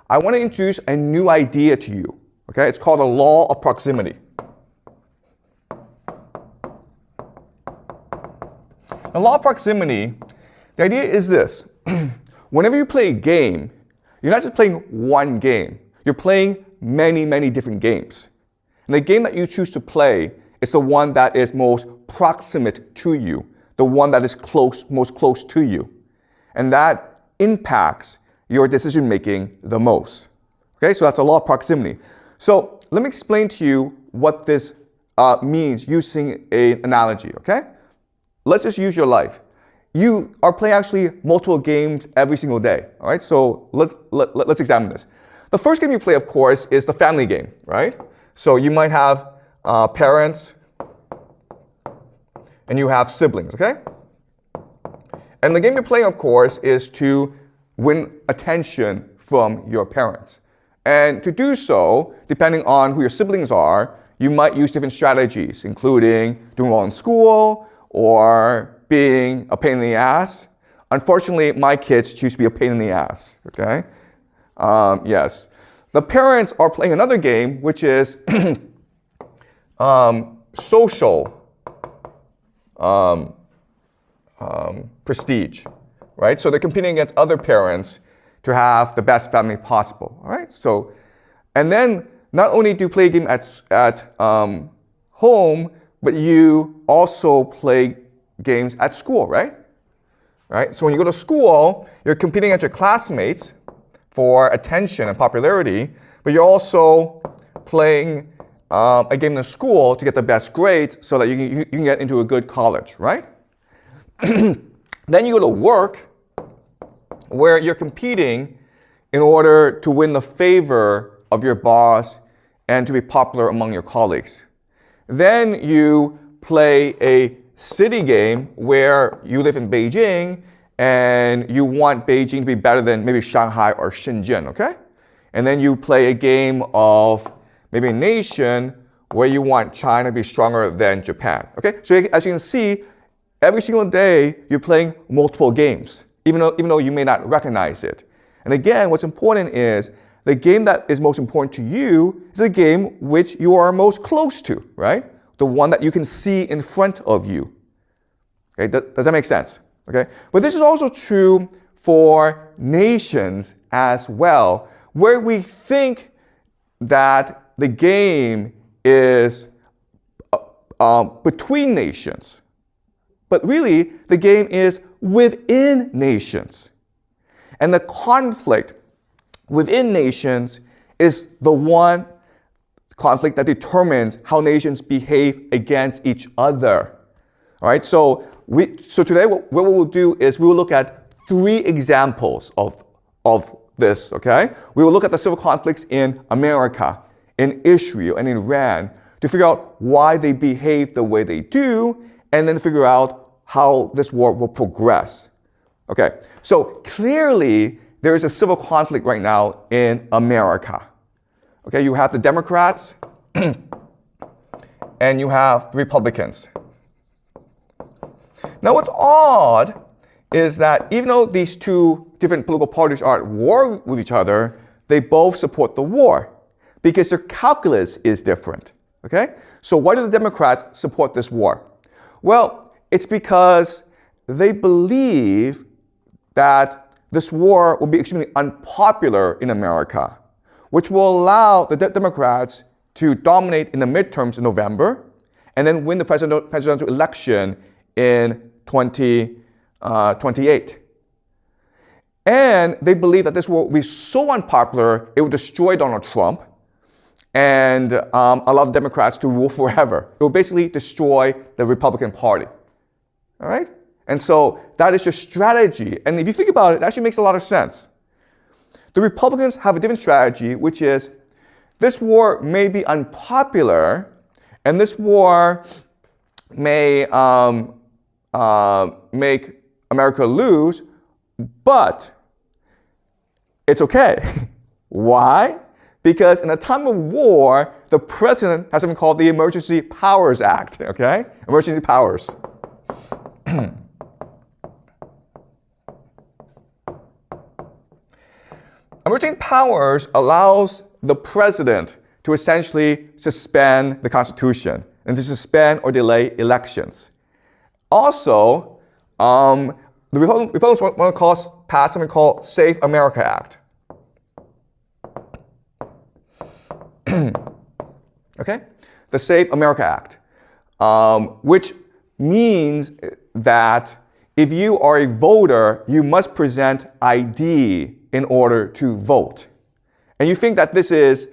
I want to introduce a new idea to you. Okay? It's called the law of proximity. The law of proximity, the idea is this. Whenever you play a game, you're not just playing one game. You're playing many, many different games. And the game that you choose to play is the one that is most proximate to you, the one that is most close to you. And that impacts your decision making the most. Okay, so that's a law of proximity. So let me explain to you what this means using an analogy, okay? Let's just use your life. You are playing actually multiple games every single day, all right? So let's examine this. The first game you play, of course, is the family game, right? So you might have parents and you have siblings, okay? And the game you're playing, of course, is to win attention from your parents. And to do so, depending on who your siblings are, you might use different strategies, including doing well in school or being a pain in the ass. Unfortunately, my kids choose to be a pain in the ass, okay? Yes. The parents are playing another game, which is social prestige, right? So they're competing against other parents to have the best family possible, all right? So, and then not only do you play a game at home, but you also play games at school, right? Right? So when you go to school, you're competing against your classmates for attention and popularity, but you're also playing a game in school to get the best grades so that you can get into a good college, right? Then you go to work where you're competing in order to win the favor of your boss and to be popular among your colleagues. Then you play a city game where you live in Beijing and you want Beijing to be better than maybe Shanghai or Shenzhen, okay? And then you play a game of maybe a nation where you want China to be stronger than Japan, okay? So as you can see, every single day you're playing multiple games, even though you may not recognize it. And again, what's important is the game that is most important to you is the game which you are most close to, right? The one that you can see in front of you. Okay, does that make sense? Okay, but this is also true for nations as well, where we think that the game is between nations. But really, the game is within nations. And the conflict within nations is the one conflict that determines how nations behave against each other. All right, so today what we will do is we will look at 3 examples of this, okay? We will look at the civil conflicts in America, in Israel, and in Iran to figure out why they behave the way they do, and then figure out how this war will progress. Okay, so clearly there is a civil conflict right now in America. Okay, you have the Democrats and you have the Republicans. Now what's odd is that even though these 2 different political parties are at war with each other, they both support the war because their calculus is different. Okay, so why do the Democrats support this war? Well, it's because they believe that this war will be extremely unpopular in America, which will allow the Democrats to dominate in the midterms in November and then win the presidential election in 2028. And they believe that this war will be so unpopular, it will destroy Donald Trump and allow the Democrats to rule forever. It will basically destroy the Republican Party. All right? And so that is your strategy. And if you think about it, it actually makes a lot of sense. The Republicans have a different strategy, which is this war may be unpopular, and this war may make America lose, but it's okay. Why? Because in a time of war, the president has something called the Emergency Powers Act, okay? Emergency powers. emerging powers allows the president to essentially suspend the Constitution and to suspend or delay elections. Also, the Republicans want to pass something called Save America Act. Okay? The Save America Act, which means that if you are a voter, you must present ID in order to vote. And you think that this is,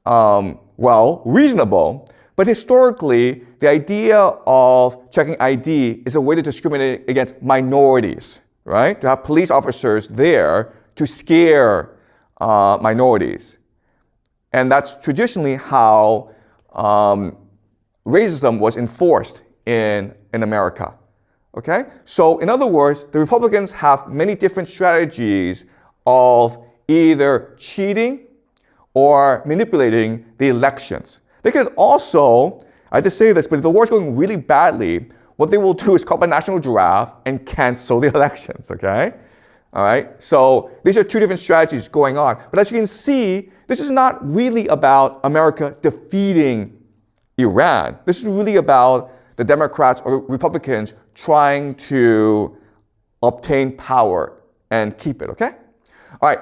well, reasonable, but historically, the idea of checking ID is a way to discriminate against minorities, right? To have police officers there to scare minorities. And that's traditionally how racism was enforced in America. Okay? So in other words, the Republicans have many different strategies of either cheating or manipulating the elections. They could also, I have to say this, but if the war is going really badly, what they will do is call up a national draft and cancel the elections, okay? All right? So these are two different strategies going on. But as you can see, this is not really about America defeating Iran. This is really about the Democrats or the Republicans trying to obtain power and keep it, okay? All right.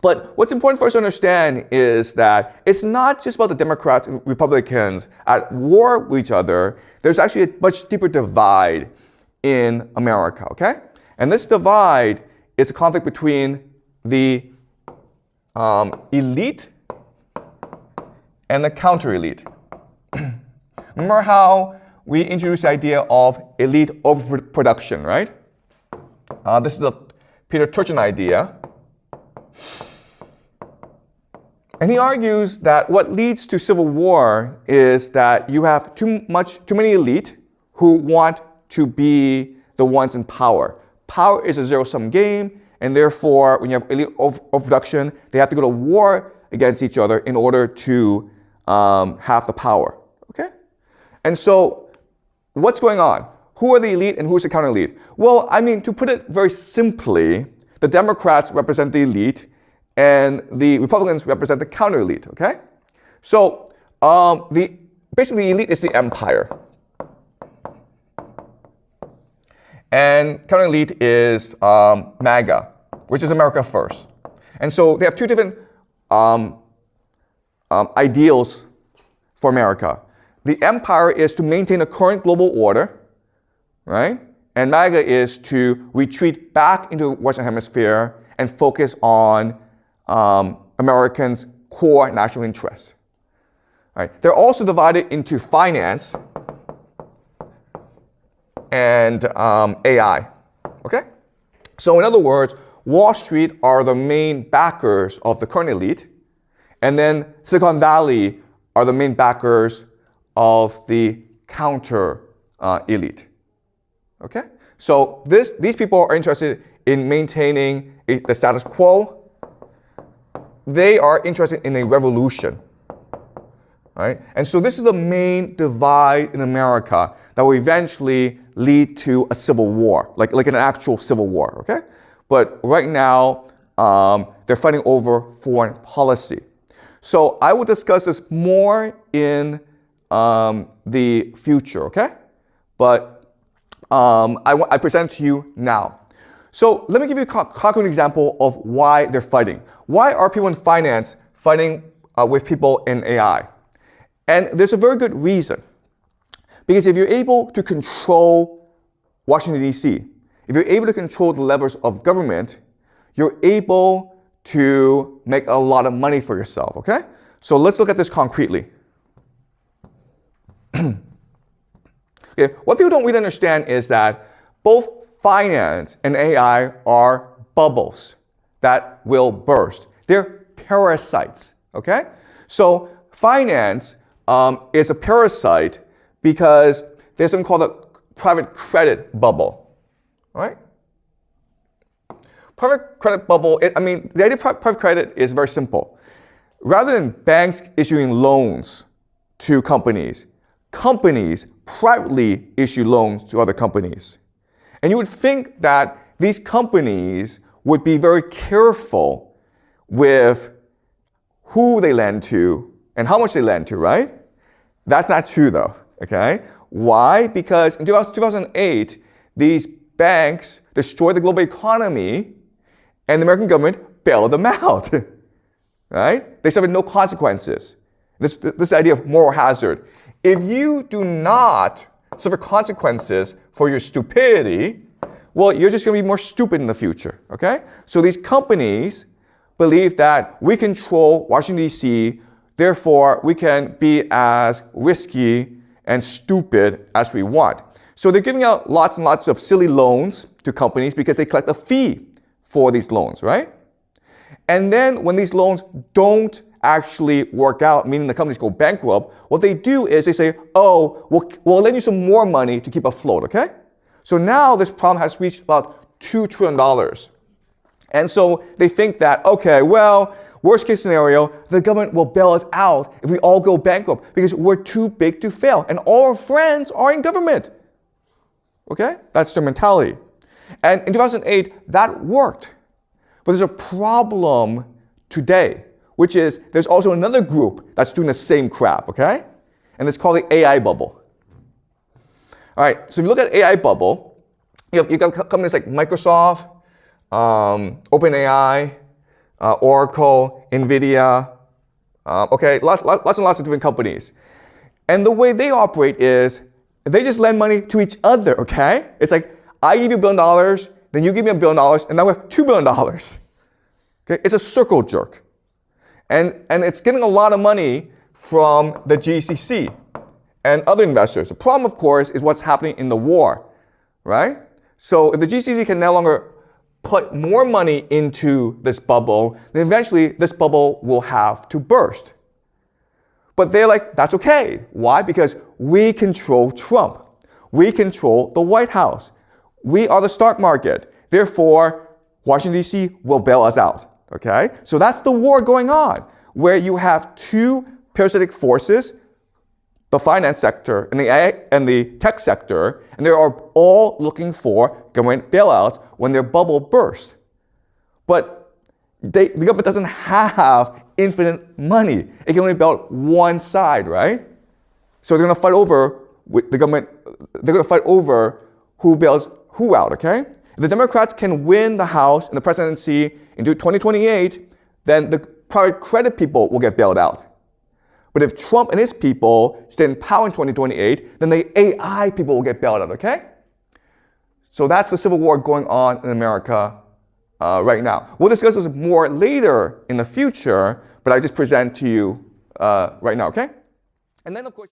But what's important for us to understand is that it's not just about the Democrats and Republicans at war with each other. There's actually a much deeper divide in America, okay? And this divide is a conflict between the elite and the counter-elite. Remember how we introduced the idea of elite overproduction, right? This is the Peter Turchin idea. And he argues that what leads to civil war is that you have too many elite who want to be the ones in power. Power is a zero-sum game, and therefore, when you have elite overproduction, they have to go to war against each other in order to have the power. Okay? And so, what's going on? Who are the elite and who's the counter-elite? Well, I mean, to put it very simply, the Democrats represent the elite, and the Republicans represent the counter-elite, okay? So, basically, the elite is the empire. And counter-elite is MAGA, which is America First. And so they have two different ideals for America. The empire is to maintain the current global order, right? And MAGA is to retreat back into the Western Hemisphere and focus on Americans' core national interests. Right? They're also divided into finance and AI. Okay? So in other words, Wall Street are the main backers of the current elite, and then Silicon Valley are the main backers of the counter elite. Okay? So these people are interested in maintaining the status quo. They are interested in a revolution, right? And so this is the main divide in America that will eventually lead to a civil war, like an actual civil war, okay? But right now, they're fighting over foreign policy. So I will discuss this more in the future, okay? But I present to you now. So let me give you a concrete example of why they're fighting. Why are people in finance fighting with people in AI? And there's a very good reason. Because if you're able to control Washington, D.C., if you're able to control the levers of government, you're able to make a lot of money for yourself, okay? So let's look at this concretely. Okay, what people don't really understand is that both finance and AI are bubbles that will burst. They're parasites, okay? So finance is a parasite because there's something called a private credit bubble, all right? Private credit bubble, the idea of private credit is very simple. Rather than banks issuing loans to companies, companies privately issue loans to other companies. And you would think that these companies would be very careful with who they lend to and how much they lend to, right? That's not true though, okay? Why? Because in 2008, these banks destroyed the global economy and the American government bailed them out, right? They suffered no consequences. This idea of moral hazard. If you do not suffer consequences for your stupidity, well, you're just going to be more stupid in the future, okay? So these companies believe that we control Washington, D.C., therefore we can be as risky and stupid as we want. So they're giving out lots and lots of silly loans to companies because they collect a fee for these loans, right? And then when these loans don't actually work out, meaning the companies go bankrupt, what they do is they say, oh, we'll lend you some more money to keep afloat, okay? So now this problem has reached about $2 trillion. And so they think that, okay, well, worst case scenario, the government will bail us out if we all go bankrupt because we're too big to fail. And all our friends are in government. Okay? That's their mentality. And in 2008, that worked. But there's a problem today, which is there's also another group that's doing the same crap, okay? And it's called the AI bubble. All right, so if you look at AI bubble, you've got companies like Microsoft, OpenAI, Oracle, NVIDIA, okay, lots and lots of different companies. And the way they operate is they just lend money to each other, okay? It's like, I give you $1 billion, then you give me $1 billion, and now we have $2 billion. Okay? It's a circle jerk. And it's getting a lot of money from the GCC and other investors. The problem, of course, is what's happening in the war, right? So if the GCC can no longer put more money into this bubble, then eventually this bubble will have to burst. But they're like, that's okay. Why? Because we control Trump. We control the White House. We are the stock market. Therefore, Washington, D.C. will bail us out. Okay? So that's the war going on, where you have two parasitic forces, the finance sector and the tech sector, and they are all looking for government bailouts when their bubble bursts. But the government doesn't have infinite money. It can only bail out one side, right? So they're going to fight over with the government. They're going to fight over who bails who out, okay? If the Democrats can win the House and the presidency in 2028, then the private credit people will get bailed out. But if Trump and his people stay in power in 2028, then the AI people will get bailed out, okay? So that's the civil war going on in America right now. We'll discuss this more later in the future, but I just present to you right now, okay? And then, of course,